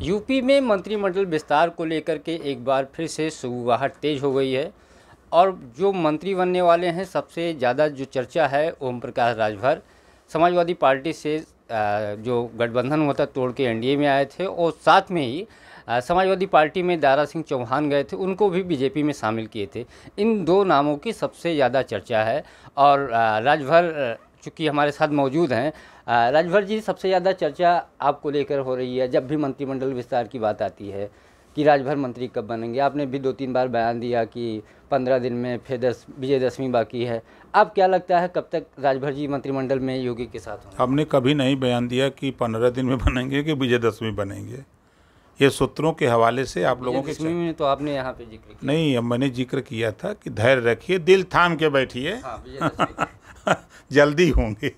UP में मंत्रिमंडल विस्तार को लेकर के एक बार फिर से सुगबुगाहट तेज हो गई है और जो मंत्री बनने वाले हैं सबसे ज़्यादा जो चर्चा है ओम प्रकाश राजभर समाजवादी पार्टी से जो गठबंधन हुआ था तोड़ के एनडीए में आए थे और साथ में ही समाजवादी पार्टी में दारा सिंह चौहान गए थे, उनको भी बीजेपी में शामिल किए थे। इन दो नामों की सबसे ज़्यादा चर्चा है और राजभर चूँकि हमारे साथ मौजूद हैं। राजभर जी, सबसे ज़्यादा चर्चा आपको लेकर हो रही है जब भी मंत्रिमंडल विस्तार की बात आती है कि राजभर मंत्री कब बनेंगे। आपने भी 2-3 बार बयान दिया कि 15 दिन में फिर विजयदशमी बाकी है। अब क्या लगता है कब तक राजभर जी मंत्रिमंडल में योगी के साथ होंगे? हमने कभी नहीं बयान दिया कि 15 दिन में बनेंगे कि विजयदशमी बनेंगे। ये सूत्रों के हवाले से आप लोगों के में तो आपने यहाँ पे जिक्र किया। नहीं, अब मैंने जिक्र किया था कि धैर्य रखिए, दिल थाम के बैठिए। हाँ, जल्दी होंगे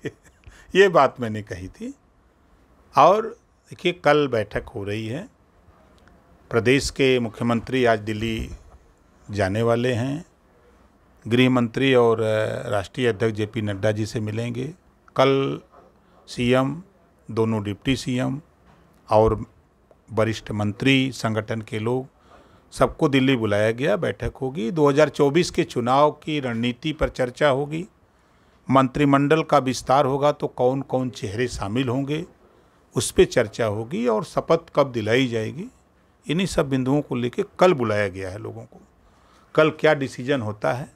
ये बात मैंने कही थी। और देखिए, कल बैठक हो रही है। प्रदेश के मुख्यमंत्री आज दिल्ली जाने वाले हैं। गृह मंत्री और राष्ट्रीय अध्यक्ष जेपी नड्डा जी से मिलेंगे। कल सीएम, दोनों डिप्टी सीएम और वरिष्ठ मंत्री, संगठन के लोग, सबको दिल्ली बुलाया गया। बैठक होगी। 2024 के चुनाव की रणनीति पर चर्चा होगी। मंत्रिमंडल का विस्तार होगा तो कौन कौन चेहरे शामिल होंगे उस पर चर्चा होगी और शपथ कब दिलाई जाएगी, इन्हीं सब बिंदुओं को लेकर कल बुलाया गया है लोगों को। कल क्या डिसीजन होता है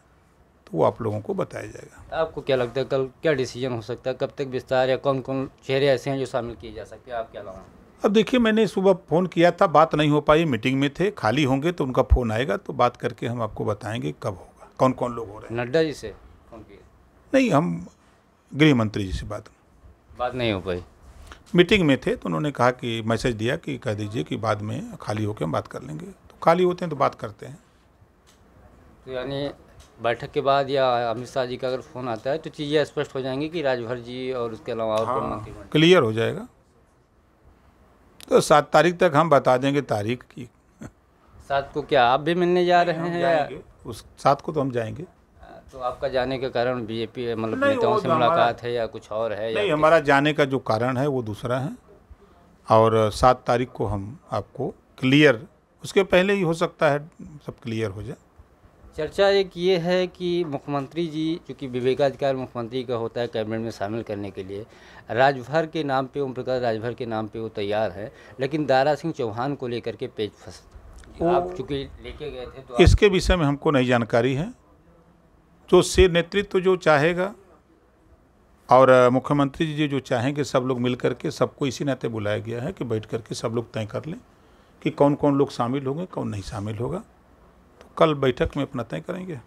तो वो आप लोगों को बताया जाएगा। आपको क्या लगता है कल क्या डिसीजन हो सकता है? कब तक विस्तार या कौन कौन चेहरे ऐसे हैं जो शामिल किए जा सकते हैं? आप क्या लगाएं? अब देखिए, मैंने सुबह फ़ोन किया था, बात नहीं हो पाई, मीटिंग में थे। खाली होंगे तो उनका फ़ोन आएगा तो बात करके हम आपको बताएंगे कब होगा, कौन कौन लोग हो रहे हैं। नड्डा जी से फोन किए? नहीं, हम गृह मंत्री जी से बात नहीं हो पाई। मीटिंग में थे तो उन्होंने कहा कि मैसेज दिया कि कह दीजिए कि बाद में खाली होकर हम बात कर लेंगे। तो खाली होते हैं तो बात करते हैं। तो यानी बैठक के बाद या अमित शाह जी का अगर फ़ोन आता है तो चीज़ें स्पष्ट हो जाएंगी कि राजभर जी और उसके अलावा और कौन मंत्री बने? क्लियर हो जाएगा। तो 7 तारीख तक हम बता देंगे तारीख की। 7 को क्या आप भी मिलने जा रहे हैं या? उस 7 को तो हम जाएंगे। तो आपका जाने के कारण बीजेपी मतलब नेताओं से मुलाकात है या कुछ और है? नहीं, हमारा जाने का जो कारण है वो दूसरा है और 7 तारीख को हम आपको क्लियर, उसके पहले ही हो सकता है सब क्लियर हो जाए। चर्चा एक ये है कि मुख्यमंत्री जी, चूँकि विवेकाधिकार मुख्यमंत्री का होता है कैबिनेट में शामिल करने के लिए, राजभर के नाम पे, ओम प्रकाश राजभर के नाम पे वो तैयार है, लेकिन दारा सिंह चौहान को लेकर के पेच फंस। आप चूँकि लेके गए थे तो इसके विषय में हमको नहीं जानकारी है। जो से नेतृत्व जो चाहेगा और मुख्यमंत्री जी जो चाहेंगे, सब लोग मिल करके, सबको इसी नाते बुलाया गया है कि बैठ करके सब लोग तय कर लें कि कौन कौन लोग शामिल होंगे, कौन नहीं शामिल होगा। तो कल बैठक में अपना तय करेंगे।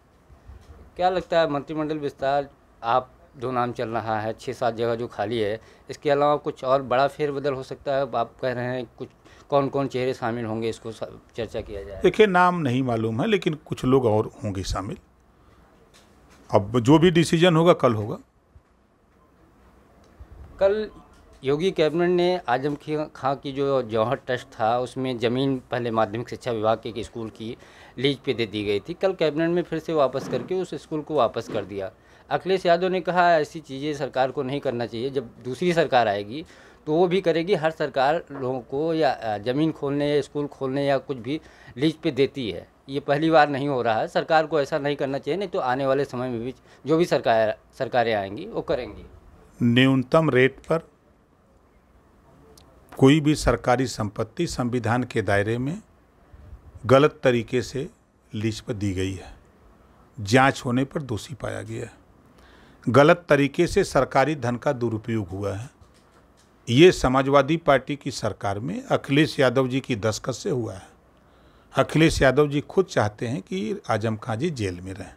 क्या लगता है मंत्रिमंडल विस्तार, आप जो नाम चल रहा है 6-7 जगह जो खाली है, इसके अलावा कुछ और बड़ा फेरबदल हो सकता है? आप कह रहे हैं कुछ कौन कौन चेहरे शामिल होंगे, इसको चर्चा किया जाए। देखिए, नाम नहीं मालूम है लेकिन कुछ लोग और होंगे शामिल। अब जो भी डिसीजन होगा कल होगा। कल योगी कैबिनेट ने आजम खां की जो जौहर ट्रस्ट था उसमें ज़मीन पहले माध्यमिक शिक्षा विभाग के एक स्कूल की लीज पे दे दी गई थी। कल कैबिनेट में फिर से वापस करके उस स्कूल को वापस कर दिया। अखिलेश यादव ने कहा ऐसी चीज़ें सरकार को नहीं करना चाहिए, जब दूसरी सरकार आएगी तो वो भी करेगी। हर सरकार लोगों को या ज़मीन खोलने या स्कूल खोलने या कुछ भी लीज पे देती है, ये पहली बार नहीं हो रहा है। सरकार को ऐसा नहीं करना चाहिए, नहीं तो आने वाले समय में भी जो भी सरकारें आएंगी वो करेंगी। न्यूनतम रेट पर कोई भी सरकारी संपत्ति संविधान के दायरे में गलत तरीके से लीज पर दी गई है, जांच होने पर दोषी पाया गया है, गलत तरीके से सरकारी धन का दुरुपयोग हुआ है। ये समाजवादी पार्टी की सरकार में अखिलेश यादव जी की दस्तखत से हुआ है। अखिलेश यादव जी खुद चाहते हैं कि आजम खां जी जेल में रहें।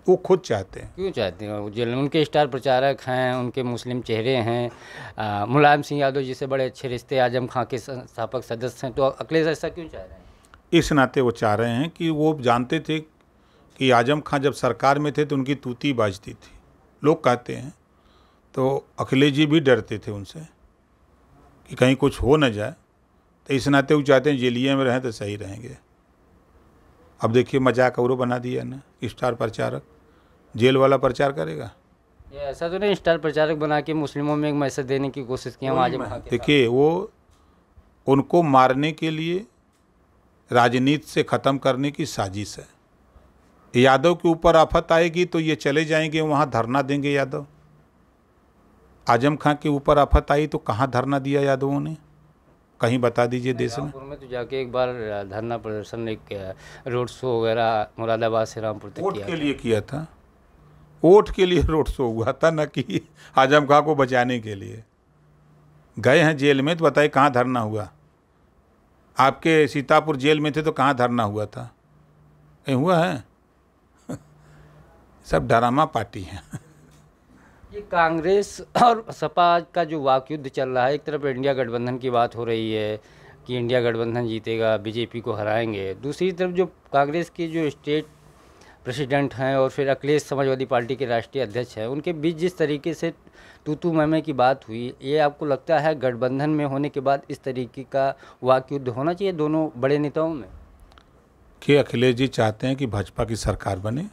वो खुद चाहते हैं। क्यों चाहते हैं वो जेल में? उनके स्टार प्रचारक हैं, उनके मुस्लिम चेहरे हैं, मुलायम सिंह यादव जी से बड़े अच्छे रिश्ते, आजम खां के संस्थापक सदस्य हैं, तो अखिलेश ऐसा क्यों चाह रहे हैं? इस नाते वो चाह रहे हैं कि वो जानते थे कि आजम खां जब सरकार में थे तो उनकी तूती बाजती थी, लोग कहते हैं। तो अखिलेश जी भी डरते थे उनसे कि कहीं कुछ हो न जाए, तो इस नाते वो चाहते हैं जेलिए में रहें तो सही रहेंगे। अब देखिए, मजाक और बना दिया ना, स्टार प्रचारक जेल वाला प्रचार करेगा। ये ऐसा तो नहीं स्टार प्रचारक बना के मुस्लिमों में एक मैसेज देने की कोशिश की हम आजम खां के? देखिए, वो उनको मारने के लिए राजनीति से ख़त्म करने की साजिश है। यादव के ऊपर आफत आएगी तो ये चले जाएंगे वहाँ धरना देंगे यादव। आजम खां के ऊपर आफत आई तो कहाँ धरना दिया यादवों ने, कहीं बता दीजिए देश में। रामपुर में तो जाके एक बार धरना प्रदर्शन, एक रोड शो वगैरह मुरादाबाद से रामपुर तक वोट के लिए किया था, वोट के लिए रोड शो हुआ था, न कि आजम खां को बचाने के लिए। गए हैं जेल में तो बताइए कहाँ धरना हुआ। आपके सीतापुर जेल में थे तो कहाँ धरना हुआ था, कहीं हुआ है? सब ड्रामा पार्टी है। ये कांग्रेस और सपा का जो वाक युद्ध चल रहा है, एक तरफ इंडिया गठबंधन की बात हो रही है कि इंडिया गठबंधन जीतेगा, बीजेपी को हराएंगे, दूसरी तरफ जो कांग्रेस के जो स्टेट प्रेसिडेंट हैं और फिर अखिलेश समाजवादी पार्टी के राष्ट्रीय अध्यक्ष हैं, उनके बीच जिस तरीके से तू मैमे की बात हुई, ये आपको लगता है गठबंधन में होने के बाद इस तरीके का वाक युद्ध होना चाहिए दोनों बड़े नेताओं में? कि अखिलेश जी चाहते हैं कि भाजपा की सरकार बने,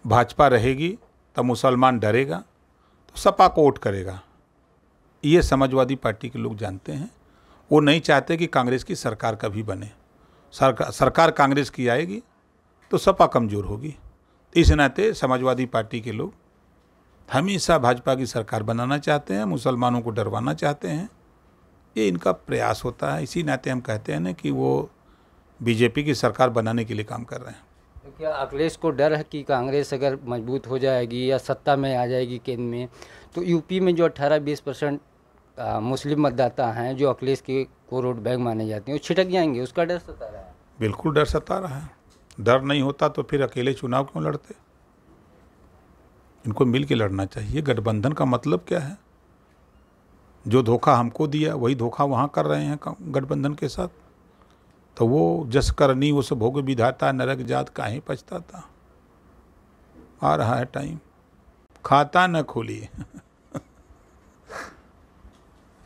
भाजपा रहेगी तो मुसलमान डरेगा तो सपा को वोट करेगा। ये समाजवादी पार्टी के लोग जानते हैं। वो नहीं चाहते कि कांग्रेस की सरकार कभी बने। सरकार कांग्रेस की आएगी तो सपा कमज़ोर होगी। इस नाते समाजवादी पार्टी के लोग हमेशा भाजपा की सरकार बनाना चाहते हैं, मुसलमानों को डरवाना चाहते हैं। ये इनका प्रयास होता है। इसी नाते हम कहते हैं ना कि वो बीजेपी की सरकार बनाने के लिए काम कर रहे हैं। तो क्या अखिलेश को डर है कि कांग्रेस अगर मजबूत हो जाएगी या सत्ता में आ जाएगी केंद्र में, तो यूपी में जो 18-20% मुस्लिम मतदाता हैं जो अखिलेश के को वोट बैंक माने जाते हैं, वो छिटक जाएंगे, उसका डर सता रहा है? बिल्कुल डर सता रहा है। डर नहीं होता तो फिर अकेले चुनाव क्यों लड़ते? इनको मिल के लड़ना चाहिए। गठबंधन का मतलब क्या है? जो धोखा हमको दिया वही धोखा वहाँ कर रहे हैं गठबंधन के साथ। तो वो जस करनी वो सब भोग विधाता, नरक जात काहे पछताता। आ रहा है टाइम, खाता न खोलिए।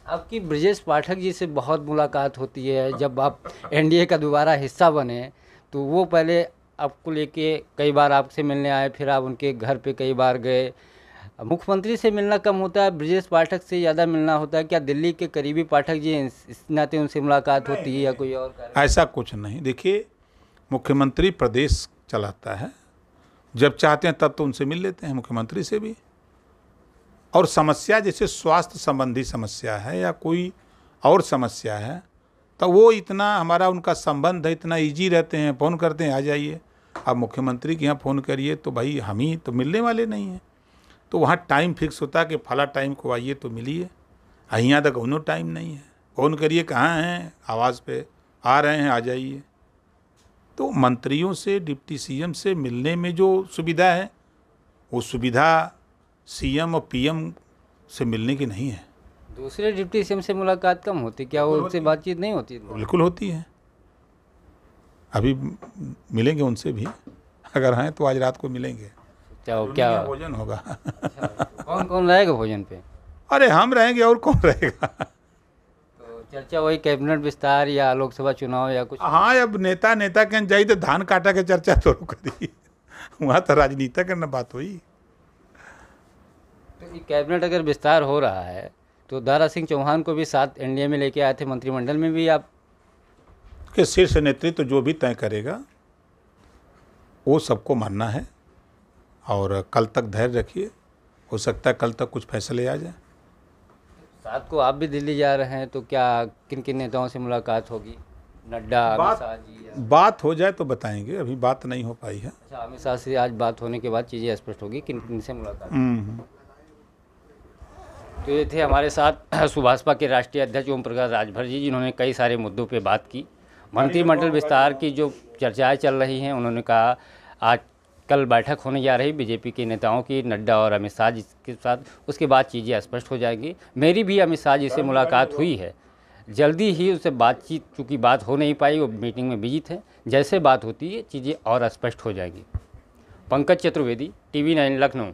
आपकी ब्रजेश पाठक जी से बहुत मुलाकात होती है। जब आप एनडीए का दोबारा हिस्सा बने तो वो पहले आपको लेके कई बार आपसे मिलने आए, फिर आप उनके घर पे कई बार गए। मुख्यमंत्री से मिलना कम होता है, ब्रजेश पाठक से ज़्यादा मिलना होता है। क्या दिल्ली के करीबी पाठक जी इस नाते उनसे मुलाकात होती है या कोई और कारण? ऐसा कुछ नहीं। देखिए, मुख्यमंत्री प्रदेश चलाता है, जब चाहते हैं तब तो उनसे मिल लेते हैं, मुख्यमंत्री से भी। और समस्या जैसे स्वास्थ्य संबंधी समस्या है या कोई और समस्या है तो वो इतना हमारा उनका संबंध है, इतना ईजी रहते हैं, फ़ोन करते हैं आ जाइए। अब मुख्यमंत्री के यहाँ फ़ोन करिए तो भाई हम ही तो मिलने वाले नहीं हैं, तो वहाँ टाइम फिक्स होता है कि फला टाइम को आइए तो मिलिए। यहाँ तक उन्होंने टाइम नहीं है। फ़ोन करिए कहाँ हैं, आवाज़ पे आ रहे हैं आ जाइए। तो मंत्रियों से, डिप्टी सीएम से मिलने में जो सुविधा है वो सुविधा सीएम और पीएम से मिलने की नहीं है। दूसरे डिप्टी सीएम से मुलाकात कम होती, क्या वो उनसे बातचीत नहीं होती? बिल्कुल होती है। अभी मिलेंगे उनसे भी, अगर हैं तो आज रात को मिलेंगे। क्या भोजन होगा? कौन कौन रहेगा भोजन पे? अरे हम रहेंगे और कौन रहेगा? तो चर्चा वही कैबिनेट विस्तार या लोकसभा चुनाव या कुछ? हाँ, अब नेता के जाई तो धान काटा के चर्चा तो करी। वहाँ तो राजनीति करना बात हुई। तो ये कैबिनेट अगर विस्तार हो रहा है तो दारा सिंह चौहान को भी साथ एनडीए में लेके आए थे, मंत्रिमंडल में भी आप के शीर्ष नेतृत्व जो भी तय करेगा वो सबको मानना है। और कल तक धैर्य रखिए, हो सकता है कल तक कुछ फैसले आ जाए। साथ को आप भी दिल्ली जा रहे हैं तो क्या किन किन नेताओं से मुलाकात होगी? नड्डा, अमित शाह जी? बात हो जाए तो बताएंगे, अभी बात नहीं हो पाई है। अच्छा, अमित शाह से आज बात होने के बाद चीज़ें स्पष्ट होगी किन किन से मुलाकात। तो ये थे हमारे साथ सुभाषपा के राष्ट्रीय अध्यक्ष ओम प्रकाश राजभर जी, जिन्होंने कई सारे मुद्दों पे बात की। मंत्रिमंडल विस्तार की जो चर्चाएं चल रही हैं, उन्होंने कहा आज कल बैठक होने जा रही बीजेपी के नेताओं की, नड्डा और अमित शाह जी के साथ, उसके बाद चीज़ें स्पष्ट हो जाएंगी। मेरी भी अमित शाह जी से मुलाकात हुई है, जल्दी ही उससे बातचीत, चूँकि बात हो नहीं पाई, वो मीटिंग में बिजी थे, जैसे बात होती है चीज़ें और स्पष्ट हो जाएंगी। पंकज चतुर्वेदी, TV9 लखनऊ।